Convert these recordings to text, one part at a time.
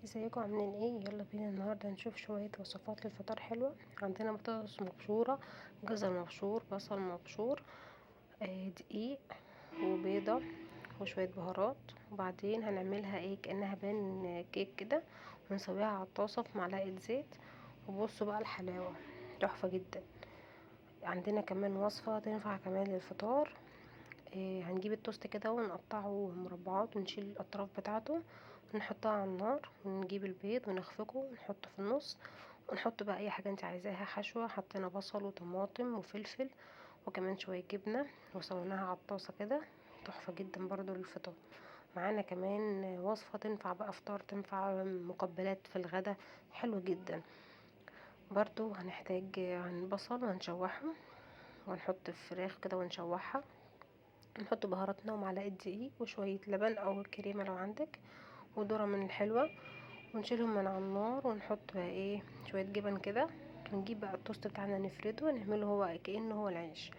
ازيكم عاملين ايه؟ يلا بينا النهارده نشوف شوية وصفات للفطار حلوة. عندنا بطاطس مبشورة، جزر مبشور، بصل مبشور، دقيق وبيضة وشوية بهارات. وبعدين هنعملها كأنها بان كيك كده، ونسويها على الطاسة في معلقة زيت. وبصوا بقى الحلاوة، تحفة جدا. عندنا كمان وصفة تنفع كمان للفطار. هنجيب التوست كده ونقطعه مربعات ونشيل الاطراف بتاعته ونحطها على النار، ونجيب البيض ونخفقه ونحطه في النص، ونحط بقى اي حاجه انت عايزاها حشوه. حطينا بصل وطماطم وفلفل وكمان شويه جبنه وسويناها على الطاسه كده. تحفه جدا برضو للفطار. معانا كمان وصفه تنفع بقى فطار، تنفع مقبلات في الغدا، حلو جدا. برضو هنحتاج عن بصل وهنشوحه، ونحط الفراخ كده ونشوحها، نحط بهاراتنا ومعلقه دقيق وشويه لبن او كريمه لو عندك، وذره من الحلوه، ونشيلهم من على النار، ونحط بقى شويه جبن كده. ونجيب بقى التوست بتاعنا نفرده ونعمله هو كأنه هو العيش،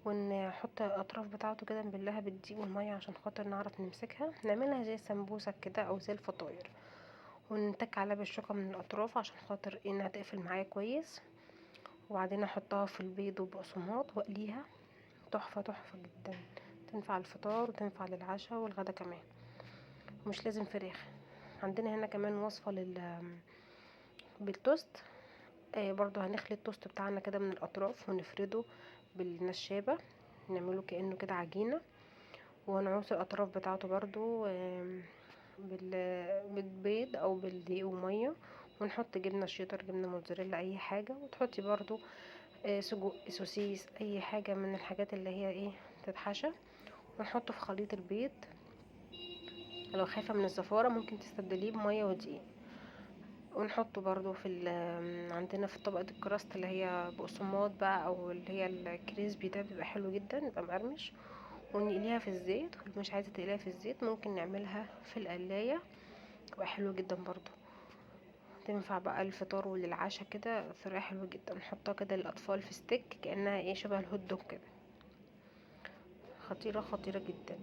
ونحط الاطراف بتاعته كده نبلها بالدقيق والميه عشان خاطر نعرف نمسكها، نعملها زي السمبوسه كده او زي الفطاير، ونتك عليها بالشوكه من الاطراف عشان خاطر انها تقفل معايا كويس. وبعدين احطها في البيض وبقسماط واقليها. تحفه تحفه جدا، تنفع الفطار وتنفع للعشاء والغدا كمان، مش لازم فراخ. عندنا هنا كمان وصفة بالتوست. برضو هنخلي التوست بتاعنا كده من الأطراف ونفرده بالنشابة، نعمله كأنه كده عجينة، ونعوص الأطراف بتاعته برضو بالبيض أو بالدقيق ومية، ونحط جبنة شيدر، جبنة موتزاريلا، أي حاجة. وتحطي برضو سجق، سوسيس، أي حاجة من الحاجات اللي هي تتحشى، ونحطه في خليط البيض. لو خايفة من الزفارة ممكن تستبدليه بمية ودقيق. ونحطه برضو في عندنا في طبقة الكراست اللي هي بقسماط بقى او اللي هي الكريسبي، ده بيبقى حلو جدا، بيبقى مقرمش. ونقليها في الزيت، واللي مش عايزة تقليها في الزيت ممكن نعملها في القلاية، تبقى حلوة جدا برضو. تنفع بقى الفطار وللعشاء كده، طريقة حلوة جدا. نحطها كده للأطفال في ستيك كأنها شبه الهوت دوج كده، خطيرة خطيرة جدا.